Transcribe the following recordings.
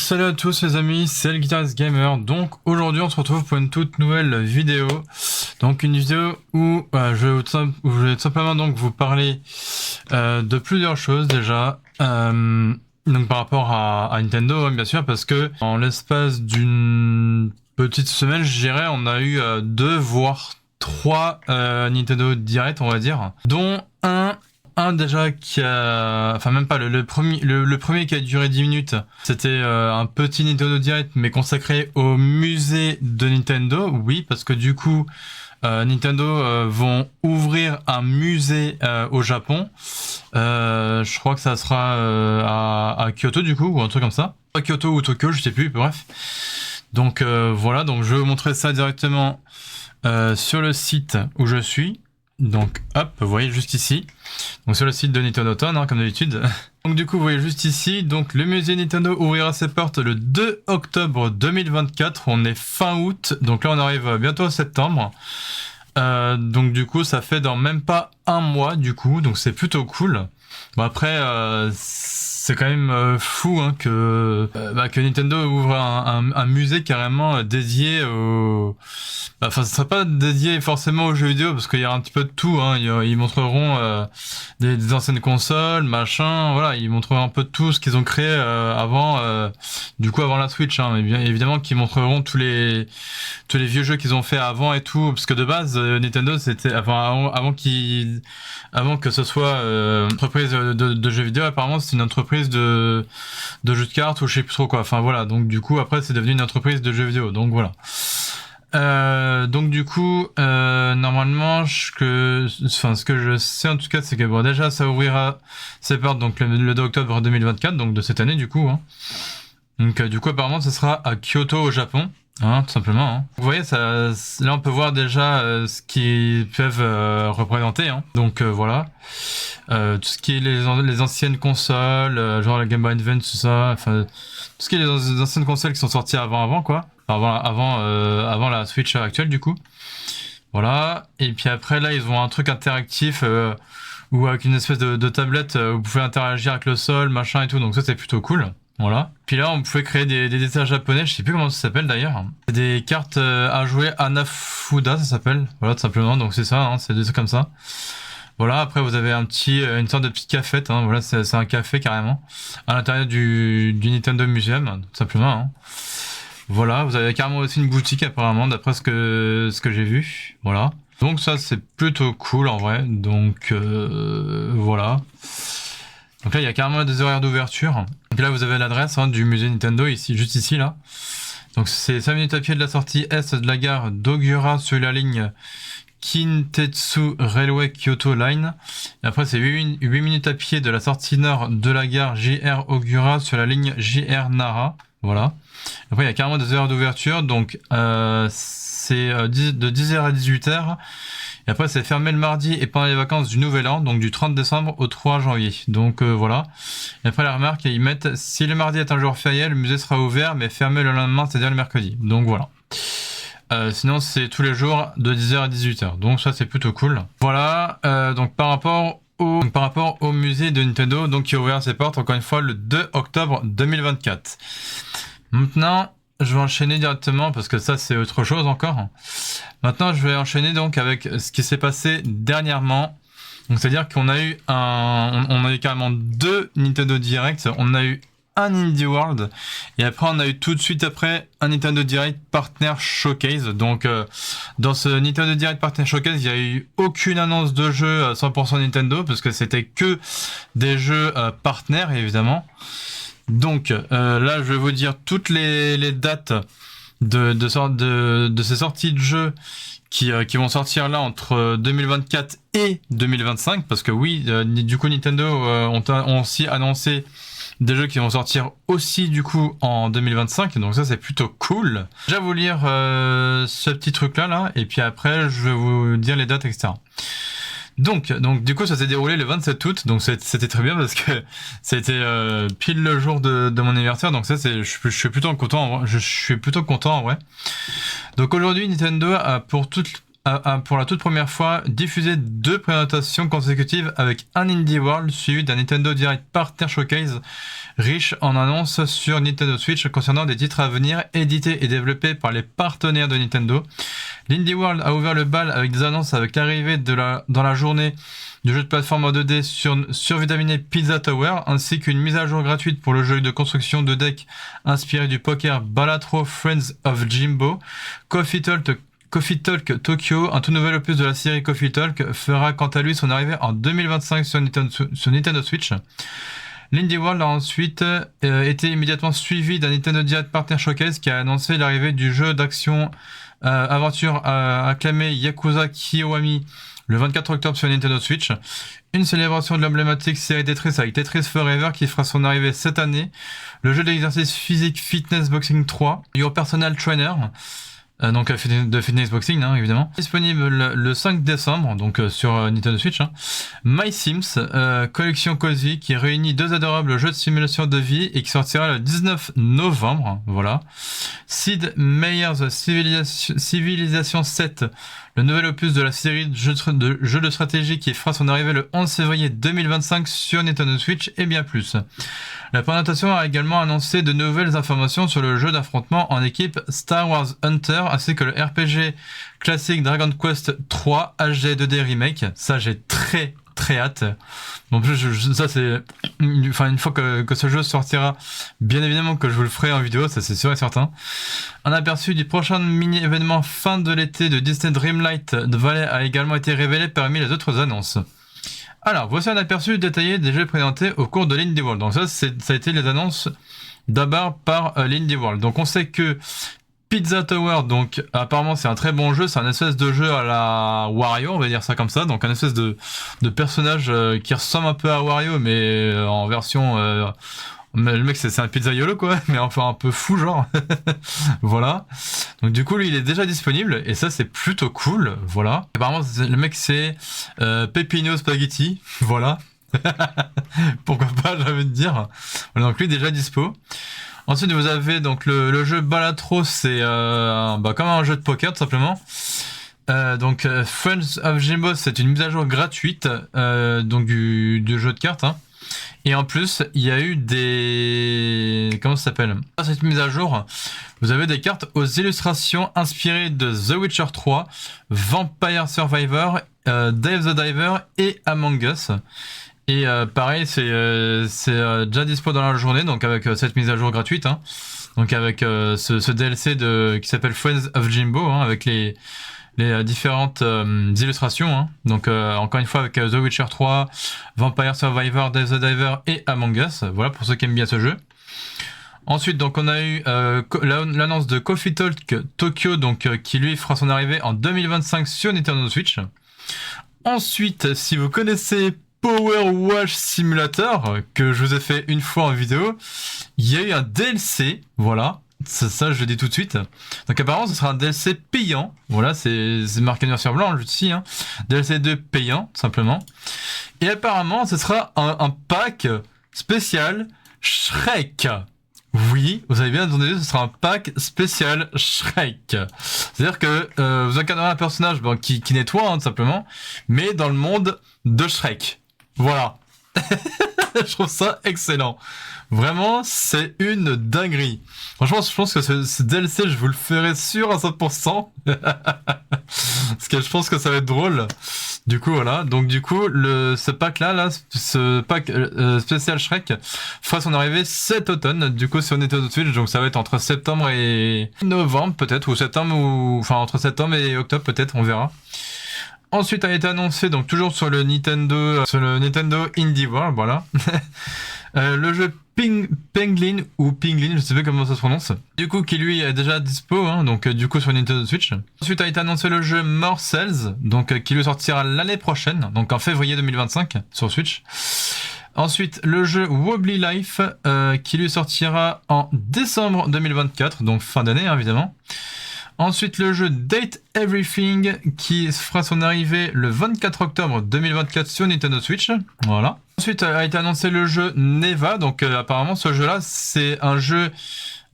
Salut à tous les amis, c'est le Guitarist Gamer. Donc aujourd'hui on se retrouve pour une toute nouvelle vidéo. Donc une vidéo où je vais tout simplement donc vous parler de plusieurs choses déjà. Donc par rapport à Nintendo, hein, bien sûr, parce que en l'espace d'une petite semaine, je dirais, on a eu 2 voire 3 Nintendo Direct, on va dire, dont un déjà qui a... Enfin même pas, le premier qui a duré 10 minutes, c'était un petit Nintendo Direct mais consacré au musée de Nintendo. Oui, parce que du coup, Nintendo vont ouvrir un musée au Japon. Je crois que ça sera à Kyoto du coup, ou un truc comme ça. À Kyoto ou Tokyo, je sais plus, bref. Donc voilà, donc je vais vous montrer ça directement sur le site où je suis. Donc hop, vous voyez juste ici. Donc sur le site de Nintendo Town, hein, comme d'habitude. Donc du coup, vous voyez juste ici, donc le musée Nintendo ouvrira ses portes le 2 octobre 2024. On est fin août, donc là on arrive bientôt à septembre. Donc du coup, ça fait dans même pas un mois du coup, donc c'est plutôt cool. Bon après, c'est quand même fou hein, que Nintendo ouvre un musée carrément dédié au... Enfin, ce sera pas dédié forcément aux jeux vidéo parce qu'il y aura un petit peu de tout. Hein. Ils montreront des anciennes consoles, machin. Voilà, ils montreront un peu de tout ce qu'ils ont créé avant, du coup avant la Switch. Hein. Mais bien évidemment qu'ils montreront tous les vieux jeux qu'ils ont fait avant et tout. Parce que de base, Nintendo c'était avant que ce soit une entreprise de jeux vidéo, apparemment c'est une entreprise de jeux de cartes ou je sais plus trop quoi. Enfin voilà. Donc du coup après c'est devenu une entreprise de jeux vidéo. Donc voilà. Donc du coup, normalement, ce que je sais en tout cas, c'est que bon, déjà ça ouvrira ses portes donc le 2 octobre 2024, donc de cette année du coup. Hein. Donc du coup, apparemment, ce sera à Kyoto au Japon, hein, tout simplement. Hein. Vous voyez, ça, là, on peut voir déjà ce qu'ils peuvent représenter. Hein. Donc voilà, tout ce qui est les anciennes consoles, genre la Game Boy Advance, tout ça, enfin tout ce qui est les anciennes consoles qui sont sorties avant quoi. Avant la Switch actuelle du coup. Voilà. Et puis après là ils ont un truc interactif ou avec une espèce de tablette où vous pouvez interagir avec le sol, machin et tout. Donc ça c'est plutôt cool. Voilà. Puis là on pouvait créer des dessins japonais, je sais plus comment ça s'appelle d'ailleurs. C'est des cartes à jouer Hanafuda ça s'appelle. Voilà tout simplement. Donc c'est ça, hein, c'est des trucs comme ça. Voilà, après vous avez une sorte de petite cafette, hein, voilà, c'est un café carrément, à l'intérieur du Nintendo Museum, tout simplement. Hein. Voilà, vous avez carrément aussi une boutique apparemment, d'après ce que j'ai vu. Voilà. Donc ça c'est plutôt cool en vrai. Donc voilà. Donc là il y a carrément des horaires d'ouverture. Et là vous avez l'adresse hein, du musée Nintendo ici, juste ici là. Donc c'est 5 minutes à pied de la sortie est de la gare d'Ogura sur la ligne Kintetsu Railway Kyoto Line. Et après c'est 8 minutes à pied de la sortie nord de la gare JR Ogura sur la ligne JR Nara. Voilà. Après, il y a carrément des heures d'ouverture, donc c'est de 10h à 18h. Et après, c'est fermé le mardi et pendant les vacances du Nouvel An, donc du 30 décembre au 3 janvier. Donc voilà. Et après, la remarque, ils mettent si le mardi est un jour férié, le musée sera ouvert, mais fermé le lendemain, c'est-à-dire le mercredi. Donc voilà. Sinon, c'est tous les jours de 10h à 18h. Donc ça, c'est plutôt cool. Voilà. Donc par rapport au musée de Nintendo, donc qui a ouvert ses portes encore une fois le 2 octobre 2024. Maintenant, je vais enchaîner directement parce que ça c'est autre chose encore. Maintenant, je vais enchaîner donc avec ce qui s'est passé dernièrement. Donc c'est-à-dire qu'on a eu on a eu carrément 2 Nintendo Direct. On a eu un Indie World et après on a eu tout de suite après un Nintendo Direct Partner Showcase. Donc dans ce Nintendo Direct Partner Showcase, il n'y a eu aucune annonce de jeu 100% Nintendo parce que c'était que des jeux partenaires évidemment. Donc là je vais vous dire toutes les dates de ces sorties de jeux qui vont sortir là entre 2024 et 2025 parce que oui du coup Nintendo ont aussi annoncé des jeux qui vont sortir aussi du coup en 2025 donc ça c'est plutôt cool. Je vais vous lire ce petit truc là et puis après je vais vous dire les dates etc. Donc du coup ça s'est déroulé le 27 août, donc c'était très bien parce que c'était pile le jour de mon anniversaire, donc ça je suis plutôt content en vrai. Je suis plutôt content en vrai. Donc aujourd'hui Nintendo a pour pour la toute première fois diffusé 2 présentations consécutives avec un Indie World suivi d'un Nintendo Direct Partner Showcase riche en annonces sur Nintendo Switch concernant des titres à venir édités et développés par les partenaires de Nintendo. L'Indie World a ouvert le bal avec des annonces avec l'arrivée dans la journée du jeu de plateforme en 2D survitaminé Pizza Tower, ainsi qu'une mise à jour gratuite pour le jeu de construction de deck inspiré du poker Balatro Friends of Jimbo. Coffee Talk Tokyo, un tout nouvel opus de la série Coffee Talk, fera quant à lui son arrivée en 2025 sur Nintendo Switch. L'Indie World a ensuite été immédiatement suivi d'un Nintendo Direct Partner Showcase qui a annoncé l'arrivée du jeu d'action aventure acclamé Yakuza Kiwami le 24 octobre sur Nintendo Switch. Une célébration de l'emblématique série Tetris avec Tetris Forever qui fera son arrivée cette année. Le jeu d'exercice physique Fitness Boxing 3, Your Personal Trainer, donc de fitness boxing évidemment, disponible le 5 décembre donc sur Nintendo Switch. My Sims, collection cozy qui réunit 2 adorables jeux de simulation de vie et qui sortira le 19 novembre, voilà. Sid Meier's Civilization 7, le nouvel opus de la série de jeux de stratégie qui fera son arrivée le 11 février 2025 sur Nintendo Switch et bien plus. La présentation a également annoncé de nouvelles informations sur le jeu d'affrontement en équipe Star Wars Hunter ainsi que le RPG classique Dragon Quest 3 HD 2D Remake. Ça, j'ai très hâte. En plus, ça c'est une fois que ce jeu sortira, bien évidemment que je vous le ferai en vidéo, ça c'est sûr et certain. Un aperçu du prochain mini-événement fin de l'été de Disney Dreamlight Valley a également été révélé parmi les autres annonces. Alors, voici un aperçu détaillé des jeux présentés au cours de l'Indie World. Donc ça a été les annonces d'abord par l'Indie World. Donc on sait que Pizza Tower, donc apparemment c'est un très bon jeu, c'est un espèce de jeu à la Wario, on va dire ça comme ça, donc un espèce de personnage qui ressemble un peu à Wario mais en version... le mec c'est un pizzaiolo quoi, mais enfin un peu fou genre. Voilà. Donc du coup lui il est déjà disponible et ça c'est plutôt cool, voilà. Apparemment le mec c'est Pepino Spaghetti, voilà. Pourquoi pas, j'ai envie de dire. Voilà, donc lui déjà dispo. Ensuite vous avez donc le jeu Balatro, c'est comme un jeu de poker tout simplement. Donc Friends of Jimbo c'est une mise à jour gratuite donc du jeu de cartes. Et en plus, il y a eu des... Comment ça s'appelle ? À cette mise à jour, vous avez des cartes aux illustrations inspirées de The Witcher 3, Vampire Survivor, Dave the Diver et Among Us. Et pareil, c'est déjà dispo dans la journée, donc avec cette mise à jour gratuite. Donc avec ce DLC qui s'appelle Friends of Jimbo, avec les différentes illustrations. Donc encore une fois avec The Witcher 3, Vampire Survivor, Dave the Diver et Among Us. Voilà pour ceux qui aiment bien ce jeu. Ensuite donc on a eu l'annonce de Coffee Talk Tokyo donc qui lui fera son arrivée en 2025 sur Nintendo Switch. Ensuite si vous connaissez Power Wash Simulator que je vous ai fait une fois en vidéo, il y a eu un DLC, voilà. Ça, je le dis tout de suite. Donc apparemment, ce sera un DLC payant. Voilà, c'est marqué noir sur blanc ici. DLC 2 payant, tout simplement. Et apparemment, ce sera un pack spécial Shrek. Oui, vous avez bien entendu, ce sera un pack spécial Shrek. C'est-à-dire que vous incarnerez un personnage qui nettoie, tout simplement, mais dans le monde de Shrek. Voilà. Je trouve ça excellent. Vraiment, c'est une dinguerie. Franchement, je pense que ce DLC, je vous le ferai sûr à 100%. Parce que je pense que ça va être drôle. Du coup, voilà. Donc, du coup, ce pack-là, ce pack spécial Shrek fera son arrivée cet automne. Du coup, sur Nintendo Switch. Donc, ça va être entre septembre et novembre, peut-être. Enfin, entre septembre et octobre, peut-être. On verra. Ensuite a été annoncé, donc toujours sur le Nintendo Indie World, voilà. Le jeu Penguin ou Penguin, je sais pas comment ça se prononce. Du coup, qui lui est déjà dispo, donc du coup sur Nintendo Switch. Ensuite a été annoncé le jeu More Cells, donc qui lui sortira l'année prochaine, donc en février 2025 sur Switch. Ensuite, le jeu Wobbly Life, qui lui sortira en décembre 2024, donc fin d'année évidemment. Ensuite, le jeu Date Everything qui fera son arrivée le 24 octobre 2024 sur Nintendo Switch. Voilà. Ensuite a été annoncé le jeu Neva. Donc apparemment ce jeu-là, c'est un jeu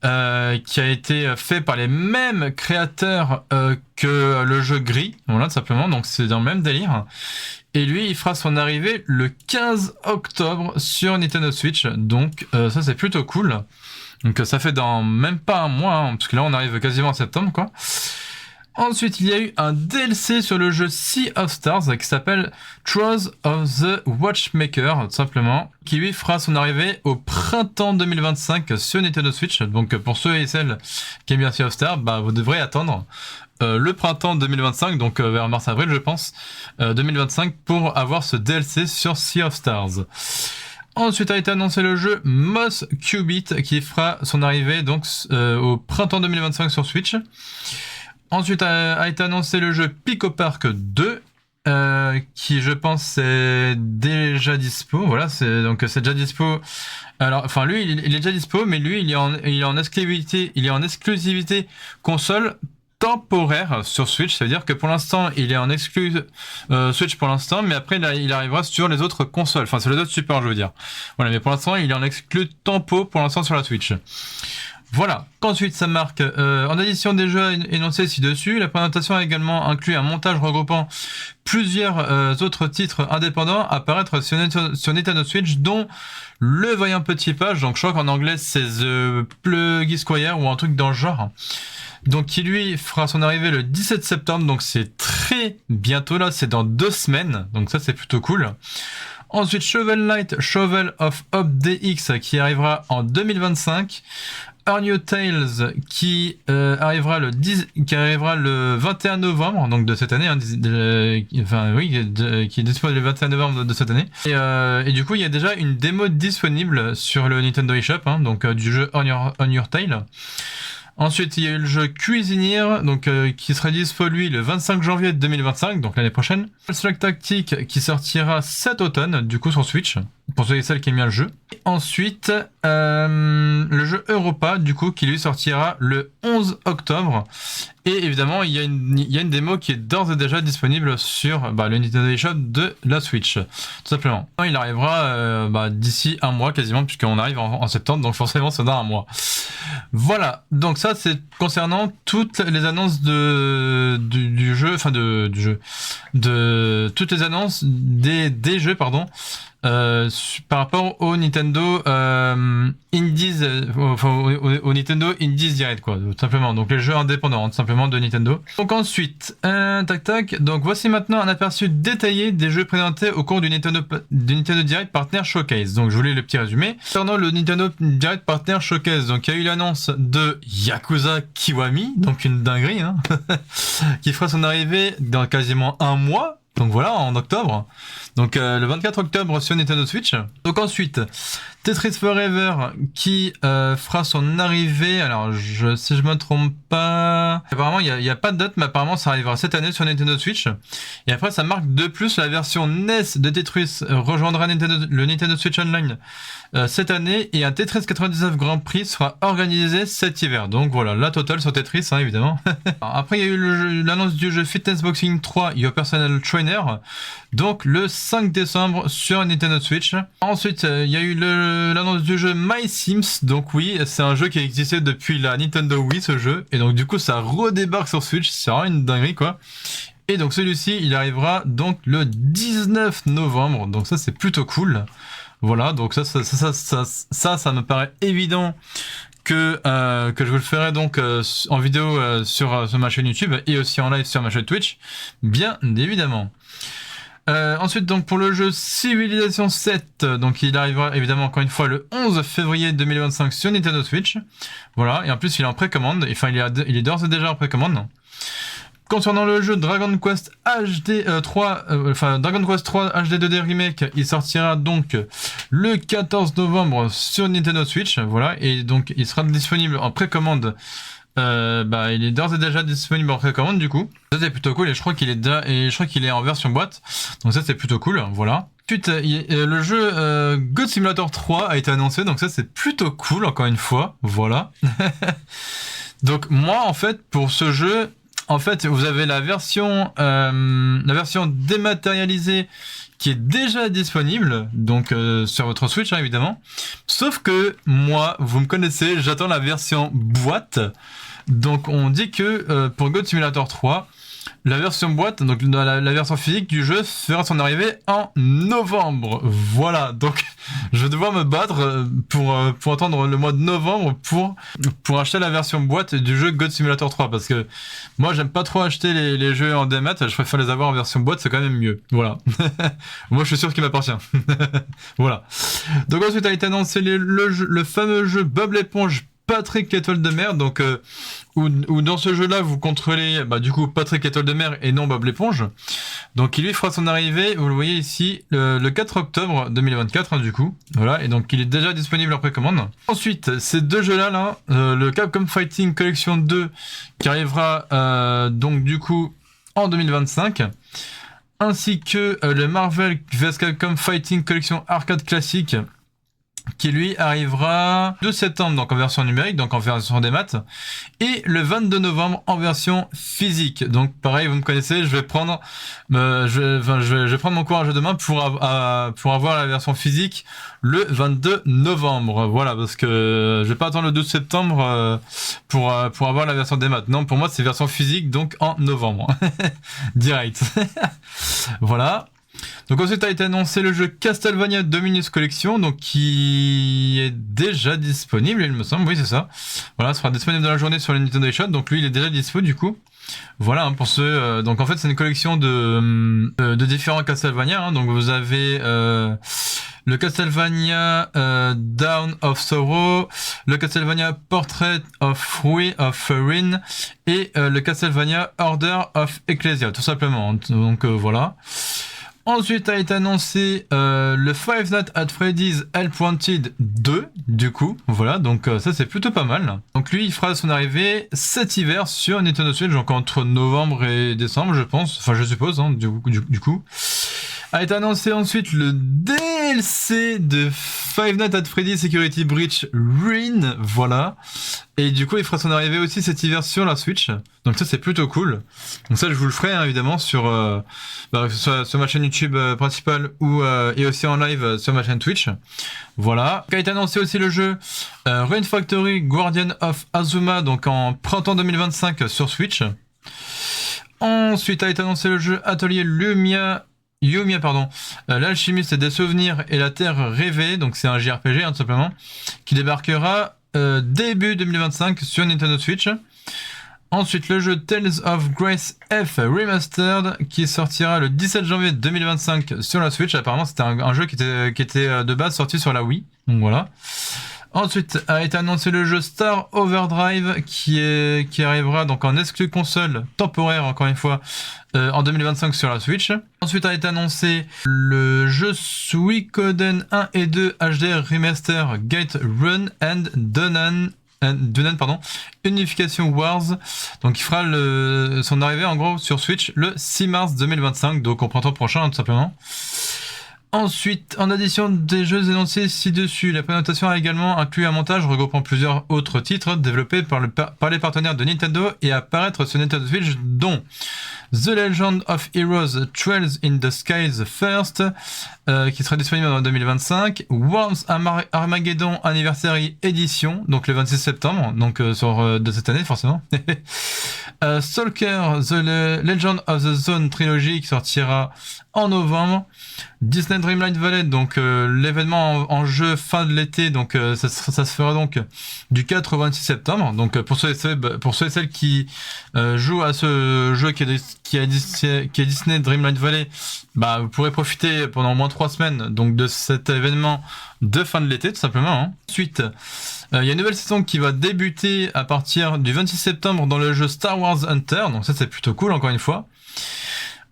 qui a été fait par les mêmes créateurs que le jeu Gris, voilà, tout simplement, donc c'est dans le même délire. Et lui, il fera son arrivée le 15 octobre sur Nintendo Switch, donc ça c'est plutôt cool. Donc ça fait dans même pas un mois, hein, parce que là on arrive quasiment en septembre, quoi. Ensuite, il y a eu un DLC sur le jeu Sea of Stars qui s'appelle Trials of the Watchmaker, tout simplement, qui lui fera son arrivée au printemps 2025 sur Nintendo Switch. Donc pour ceux et celles qui aiment bien Sea of Stars, bah, vous devrez attendre le printemps 2025, donc vers mars-avril je pense, 2025, pour avoir ce DLC sur Sea of Stars. Ensuite a été annoncé le jeu Moss Qubit qui fera son arrivée donc au printemps 2025 sur Switch. Ensuite a été annoncé le jeu Pico Park 2, qui je pense est déjà dispo. Voilà, c'est déjà dispo. Alors, enfin lui, il est déjà dispo, mais lui, il est en exclusivité console temporaire sur Switch. Ça veut dire que pour l'instant, il est en exclu Switch pour l'instant, mais après il arrivera sur les autres consoles. Enfin, sur les autres supports, je veux dire. Voilà, mais pour l'instant, il est en exclu tempo pour l'instant sur la Switch. Voilà, qu'ensuite ça marque en addition des jeux énoncés ci-dessus, la présentation a également inclus un montage regroupant plusieurs autres titres indépendants à apparaître sur Nintendo Switch, dont le vaillant petit page, donc je crois qu'en anglais c'est The Pluggy Squire ou un truc dans le genre. Donc qui lui fera son arrivée le 17 septembre, donc c'est très bientôt là, c'est dans 2 semaines, donc ça c'est plutôt cool. Ensuite Shovel Knight, Shovel of Hope DX qui arrivera en 2025. Our New Tales qui arrivera le 21 novembre donc de cette année, hein, qui est disponible le 21 novembre de cette année. Et du coup il y a déjà une démo disponible sur le Nintendo eShop, hein, donc du jeu On Your Tale. Ensuite, il y a eu le jeu Cuisinier, donc qui sera dispo lui le 25 janvier 2025, donc l'année prochaine. Select Tactique qui sortira cet automne, du coup sur Switch, pour ceux et celles qui aiment bien le jeu. Et ensuite, le jeu Europa, du coup, qui lui sortira le 11 octobre. Et évidemment, il y a une démo qui est d'ores et déjà disponible sur le Nintendo eShop de la Switch, tout simplement. Il arrivera d'ici un mois quasiment, puisqu'on arrive en septembre, donc forcément c'est dans un mois. Voilà, donc ça c'est concernant toutes les annonces du jeu, enfin du jeu, de toutes les annonces des jeux, pardon, par rapport au Nintendo Indies, au Nintendo Indies Direct, quoi, tout simplement. Donc les jeux indépendants, tout simplement, de Nintendo. Donc ensuite, donc voici maintenant un aperçu détaillé des jeux présentés au cours du Nintendo Direct Partner Showcase. Donc je vous lis le petit résumé. Concernant le Nintendo Direct Partner Showcase, donc il y a eu l'annonce de Yakuza Kiwami, donc une dinguerie, hein, qui fera son arrivée dans quasiment un mois. Donc voilà, en octobre. Donc le 24 octobre sur Nintendo Switch. Donc ensuite, Tetris Forever qui fera son arrivée. Alors si je me trompe pas, apparemment il y a pas de date, mais apparemment ça arrivera cette année sur Nintendo Switch. Et après ça marque de plus la version NES de Tetris rejoindra le Nintendo Switch Online cette année, et un Tetris 99 Grand Prix sera organisé cet hiver. Donc voilà, la totale sur Tetris, hein, évidemment. Alors, après il y a eu l'annonce du jeu Fitness Boxing 3 Your Personal Trainer, donc le 5 décembre sur Nintendo Switch. Ensuite il y a eu l'annonce du jeu My Sims. Donc oui, c'est un jeu qui existait depuis la Nintendo Wii, ce jeu, et donc du coup ça redébarque sur Switch. C'est vraiment une dinguerie, quoi. Et donc celui-ci il arrivera donc le 19 novembre, donc ça c'est plutôt cool. Voilà, donc ça me paraît évident que je vous le ferai donc en vidéo sur ma chaîne YouTube et aussi en live sur ma chaîne Twitch, bien évidemment. Ensuite, donc pour le jeu Civilization 7, donc il arrivera évidemment encore une fois le 11 février 2025 sur Nintendo Switch. Voilà, et en plus il est en précommande, enfin il est d'ores et déjà en précommande. Concernant le jeu Dragon Quest HD 3, Dragon Quest 3 HD 2D Remake, il sortira donc le 14 novembre sur Nintendo Switch, voilà, et donc il sera disponible en précommande. Il est d'ores et déjà disponible en précommande, du coup. Ça c'est plutôt cool, et je crois qu'il est en version boîte, donc ça c'est plutôt cool, voilà. Ensuite, le jeu God Simulator 3 a été annoncé, donc ça c'est plutôt cool, encore une fois, voilà. Donc moi en fait pour ce jeu, en fait, vous avez la version dématérialisée qui est déjà disponible, donc sur votre Switch, hein, évidemment. Sauf que moi, vous me connaissez, j'attends la version boîte. Donc on dit que pour Goat Simulator 3, la version boîte, donc la version physique du jeu fera son arrivée en novembre. Voilà, donc je vais devoir me battre pour attendre le mois de novembre pour acheter la version boîte du jeu Goat Simulator 3. Parce que moi, j'aime pas trop acheter les jeux en démat, je préfère les avoir en version boîte, c'est quand même mieux. Voilà. Moi, je suis sûr qu'il m'appartient. Voilà. Donc ensuite a été annoncé le fameux jeu Bob l'éponge Patrick Étoile de mer, donc où dans ce jeu-là vous contrôlez du coup Patrick Étoile de mer et non Bob l'éponge. Donc il lui fera son arrivée, vous le voyez ici, le 4 octobre 2024 hein, du coup. Voilà, et donc il est déjà disponible en précommande. Ensuite, ces deux jeux-là, le Capcom Fighting Collection 2 qui arrivera donc du coup en 2025. Ainsi que le Marvel vs Capcom Fighting Collection Arcade Classique qui lui arrivera le 2 septembre donc en version numérique, donc en version des maths, et le 22 novembre en version physique. Donc pareil, vous me connaissez, je vais prendre mon courage demain pour avoir la version physique le 22 novembre. Voilà, parce que je vais pas attendre le 12 septembre pour avoir la version des maths. Non, pour moi c'est version physique, donc en novembre. Direct. Voilà. Donc ensuite a été annoncé le jeu Castlevania Dominus Collection, donc qui est déjà disponible, il me semble, oui c'est ça. Voilà, sera disponible dans la journée sur le Nintendo eShop, donc lui il est déjà dispo du coup. Voilà, hein, pour ceux. Donc en fait c'est une collection de différents Castlevania. Hein, donc vous avez le Castlevania Dawn of Sorrow, le Castlevania Portrait of Rin et le Castlevania Order of Ecclesia, tout simplement. Donc voilà. Ensuite a été annoncé le Five Nights at Freddy's Help Wanted 2, du coup, voilà, donc ça c'est plutôt pas mal. Donc lui il fera son arrivée cet hiver sur Nintendo Switch, donc entre novembre et décembre je pense, enfin je suppose, hein, du coup. A été annoncé ensuite le DLC de Five Nights at Freddy's Security Breach Rin, voilà. Et du coup, il fera son arrivée aussi cet hiver sur la Switch. Donc ça, c'est plutôt cool. Donc ça, je vous le ferai, hein, évidemment, sur ma chaîne YouTube principale et aussi en live sur ma chaîne Twitch. Voilà. A été annoncé aussi le jeu Rain Factory Guardian of Azuma, donc en printemps 2025 sur Switch. Ensuite a été annoncé le jeu Atelier Yumia, l'alchimiste des souvenirs et la terre rêvée, donc c'est un JRPG hein, tout simplement, qui débarquera début 2025 sur Nintendo Switch. Ensuite le jeu Tales of Grace F Remastered qui sortira le 17 janvier 2025 sur la Switch. Apparemment c'était un jeu qui était de base sorti sur la Wii, donc voilà. Ensuite a été annoncé le jeu Star Overdrive qui arrivera donc en exclu console temporaire encore une fois en 2025 sur la Switch. Ensuite a été annoncé le jeu Suikoden 1 et 2 HD Remaster Gate Run and Dunan Unification Wars, donc il fera son arrivée en gros sur Switch le 6 mars 2025, donc au printemps prochain tout simplement. Ensuite, en addition des jeux énoncés ci-dessus, la présentation a également inclus un montage regroupant plusieurs autres titres développés par les partenaires de Nintendo et à apparaître sur Nintendo Switch, dont The Legend of Heroes Trails in the Skies First, qui sera disponible en 2025, Worms Armageddon Anniversary Edition, donc le 26 septembre, donc de cette année forcément. Stalker The Legend of the Zone Trilogy qui sortira en novembre. Disney Dreamlight Valley, donc l'événement en jeu fin de l'été, donc ça se fera donc du 4 au 26 septembre. Donc pour ceux et celles qui jouent à ce jeu qui est Disney Dreamlight Valley, bah vous pourrez profiter pendant au moins 3 semaines donc de cet événement de fin de l'été tout simplement. Hein. Ensuite, il y a une nouvelle saison qui va débuter à partir du 26 septembre dans le jeu Star Wars Hunter, donc ça c'est plutôt cool encore une fois.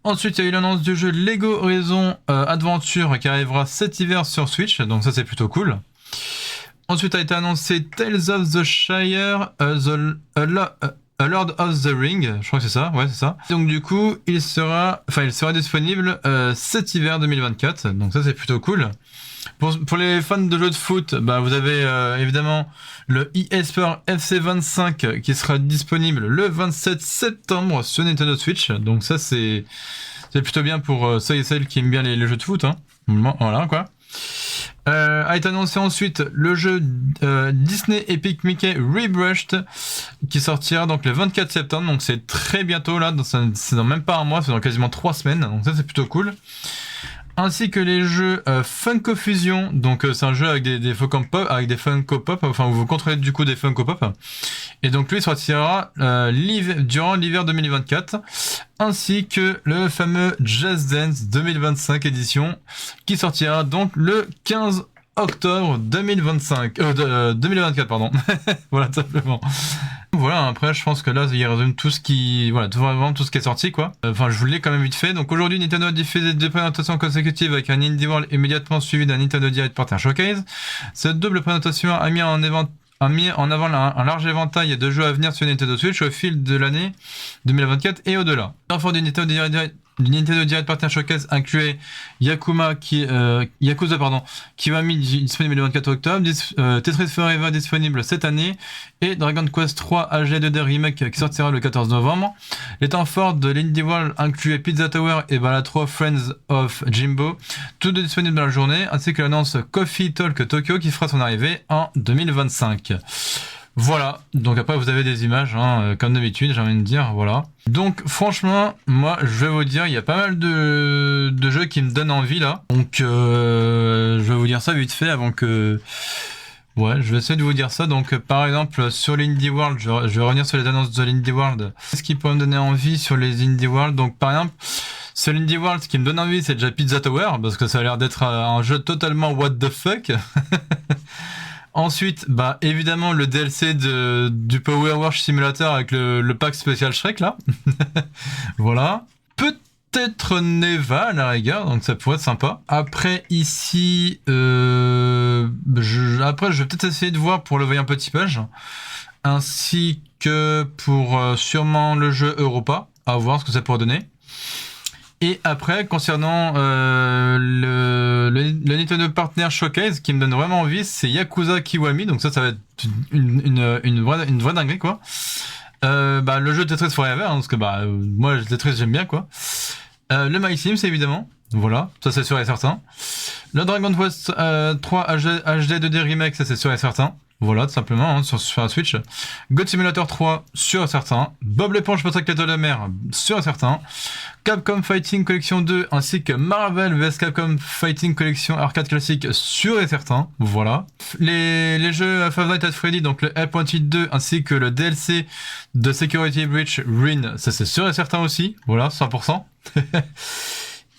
Ensuite, il y a eu l'annonce du jeu Lego Horizon Adventure qui arrivera cet hiver sur Switch, donc ça c'est plutôt cool. Ensuite a été annoncé Tales of the Shire, A Lord of the Ring, je crois que c'est ça, ouais c'est ça. Donc du coup, il sera disponible cet hiver 2024, donc ça c'est plutôt cool. Pour les fans de jeux de foot, bah vous avez évidemment le eSport FC25 qui sera disponible le 27 septembre sur Nintendo Switch. Donc ça c'est plutôt bien pour ceux et celles qui aiment bien les jeux de foot. Hein. Voilà quoi. A été annoncé ensuite le jeu Disney Epic Mickey Rebrushed qui sortira donc le 24 septembre. Donc c'est très bientôt là. C'est dans même pas un mois, c'est dans quasiment 3 semaines. Donc ça c'est plutôt cool. Ainsi que les jeux Funko Fusion, donc c'est un jeu avec des Funko Pop, enfin où vous contrôlez du coup des Funko Pop. Et donc lui sortira durant l'hiver 2024, ainsi que le fameux Just Dance 2025 édition, qui sortira donc le 15 octobre 2024, pardon. Voilà, tout simplement. Voilà, après je pense que là il résume tout ce qui, voilà, vraiment tout ce qui est sorti quoi. Enfin je vous l'ai quand même vite fait. Donc aujourd'hui Nintendo a diffusé 2 présentations consécutives avec un Indie World immédiatement suivi d'un Nintendo Direct Partner Showcase. Cette double présentation a mis en avant un large éventail de jeux à venir sur Nintendo Switch au fil de l'année 2024 et au-delà. L'enfant du Nintendo Direct Partner Showcase incluait Yakuza Kiwami disponible le 24 octobre, Tetris Forever disponible cette année et Dragon Quest 3 HD 2D Remake qui sortira le 14 novembre. Les temps forts de l'Indie World incluaient Pizza Tower et Bala 3 Friends of Jimbo, tous deux disponibles dans la journée, ainsi que l'annonce Coffee Talk Tokyo qui fera son arrivée en 2025. Voilà, donc après vous avez des images, hein, comme d'habitude, j'ai envie de dire, voilà. Donc franchement, moi je vais vous dire, il y a pas mal de jeux qui me donnent envie là. Donc je vais vous dire ça vite fait avant que... Ouais, je vais essayer de vous dire ça. Donc par exemple sur l'Indie World, je vais revenir sur les annonces de l'Indie World. Qu'est-ce qui pourrait me donner envie sur les Indie World? Donc par exemple, sur l'Indie World, ce qui me donne envie, c'est déjà Pizza Tower, parce que ça a l'air d'être un jeu totalement what the fuck. Ensuite, bah évidemment le DLC du Power Wash Simulator avec le pack spécial Shrek là. Voilà. Peut-être Neva à la rigueur, donc ça pourrait être sympa. Après ici, je vais peut-être essayer de voir pour le voyant petit page, ainsi que pour sûrement le jeu Europa, à voir ce que ça pourrait donner. Et après, concernant le Nintendo Partner Showcase, qui me donne vraiment envie, c'est Yakuza Kiwami. Donc ça va être une vraie dinguerie, quoi. Le jeu Tetris Forever, hein, parce que moi, Tetris, j'aime bien, quoi. Le My Sims, évidemment. Voilà, ça c'est sûr et certain. Le Dragon Quest 3 HD 2D Remake, ça c'est sûr et certain. Voilà, tout simplement, hein, sur la Switch. God Simulator 3, sûr et certain. Bob l'éponge Protecteur de la mer, sûr et certain. Capcom Fighting Collection 2, ainsi que Marvel vs Capcom Fighting Collection Arcade Classique, sûr et certain. Voilà. Les jeux Five Nights at Freddy, donc le L.8 2, ainsi que le DLC de Security Breach Ruin, ça c'est sûr et certain aussi. Voilà, 100%.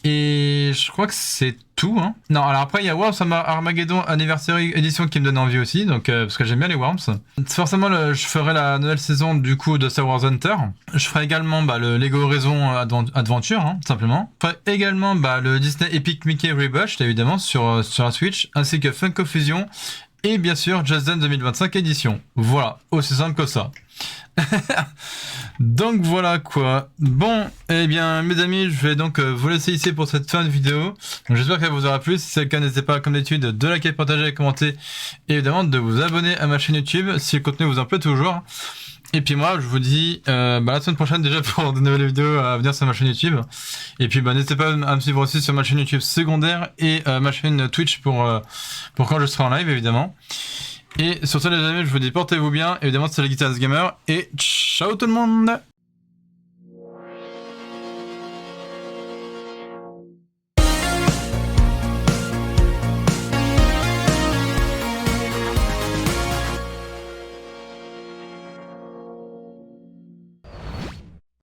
Et je crois que c'est tout, hein. Non, alors après il y a Worms Armageddon Anniversary Edition qui me donne envie aussi, donc parce que j'aime bien les Worms. Forcément, je ferai la nouvelle saison du coup de Star Wars Hunter. Je ferai également le Lego Horizon Adventure, hein, tout simplement. Je ferai également le Disney Epic Mickey Rebrushed, évidemment, sur la Switch, ainsi que Funko Fusion, et bien sûr Just Dance 2025 édition. Voilà, aussi simple que ça. Donc voilà quoi. Bon, eh bien mes amis, je vais donc vous laisser ici pour cette fin de vidéo. J'espère qu'elle vous aura plu. Si c'est le cas, n'hésitez pas comme d'habitude de liker, partager et commenter. Et évidemment de vous abonner à ma chaîne YouTube si le contenu vous en plaît toujours. Et puis moi je vous dis la semaine prochaine déjà pour de nouvelles vidéos à venir sur ma chaîne YouTube. Et puis n'hésitez pas à me suivre aussi sur ma chaîne YouTube secondaire et ma chaîne Twitch pour quand je serai en live évidemment. Et sur ce les amis, je vous dis portez-vous bien, évidemment c'est le Guitarist Gamer et ciao tout le monde.